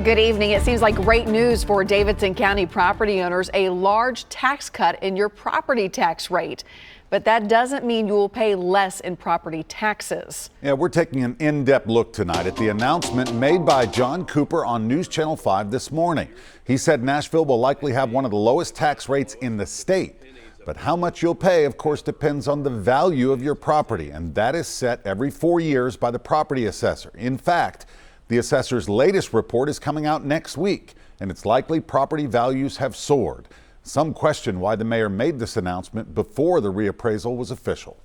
Good evening. It seems like great news for Davidson County property owners, a large tax cut in your property tax rate. But that doesn't mean you will pay less in property taxes. Yeah, we're taking an in-depth look tonight at the announcement made by John Cooper on News Channel 5 this morning. He said Nashville will likely have one of the lowest tax rates in the state. But how much you'll pay, of course, depends on the value of your property, and that is set every 4 years by the property assessor. In fact, the assessor's latest report is coming out next week, and it's likely property values have soared. Some question why the mayor made this announcement before the reappraisal was official.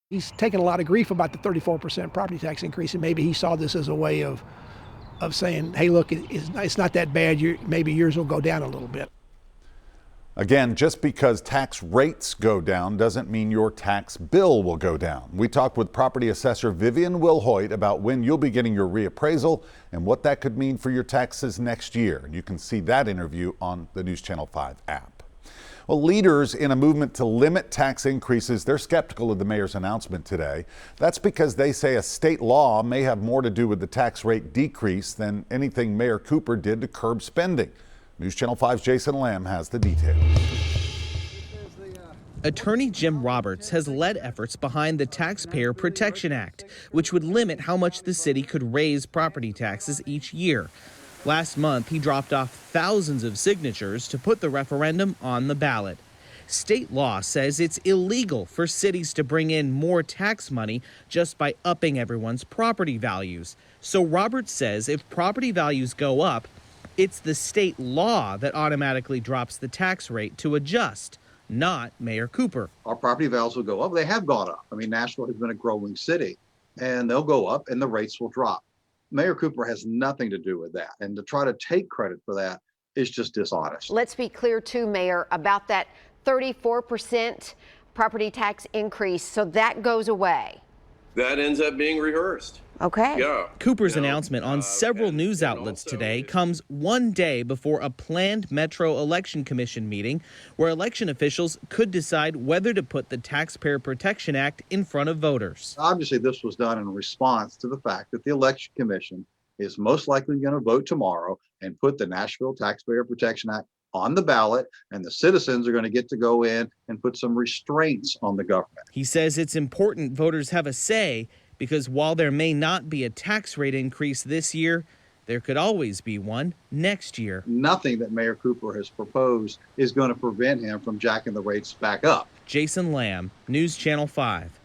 He's taken a lot of grief about the 34% property tax increase, and maybe he saw this as a way of saying, hey, look, it's not that bad. Maybe yours will go down a little bit. Again, just because tax rates go down doesn't mean your tax bill will go down. We talked with property assessor Vivian Wilhoit about when you'll be getting your reappraisal and what that could mean for your taxes next year. And you can see that interview on the News Channel 5 app. Well, leaders in a movement to limit tax increases, they're skeptical of the mayor's announcement today. That's because they say a state law may have more to do with the tax rate decrease than anything Mayor Cooper did to curb spending. News Channel 5's Jason Lamb has the details. Attorney Jim Roberts has led efforts behind the Taxpayer Protection Act, which would limit how much the city could raise property taxes each year. Last month, he dropped off thousands of signatures to put the referendum on the ballot. State law says it's illegal for cities to bring in more tax money just by upping everyone's property values. So Roberts says if property values go up, it's the state law that automatically drops the tax rate to adjust, not Mayor Cooper. Our property values will go up. They have gone up. I mean, Nashville has been a growing city, and they'll go up and the rates will drop. Mayor Cooper has nothing to do with that. And to try to take credit for that is just dishonest. Let's be clear, too, Mayor, about that 34% property tax increase. So that goes away. That ends up being rehearsed. Okay. Yeah. Cooper's announcement on several news outlets today comes one day before a planned Metro Election Commission meeting where election officials could decide whether to put the Taxpayer Protection Act in front of voters. Obviously, this was done in response to the fact that the Election Commission is most likely going to vote tomorrow and put the Nashville Taxpayer Protection Act on the ballot, and the citizens are going to get to go in and put some restraints on the government. He says it's important voters have a say because while there may not be a tax rate increase this year, there could always be one next year. Nothing that Mayor Cooper has proposed is going to prevent him from jacking the rates back up. Jason Lamb, News Channel 5.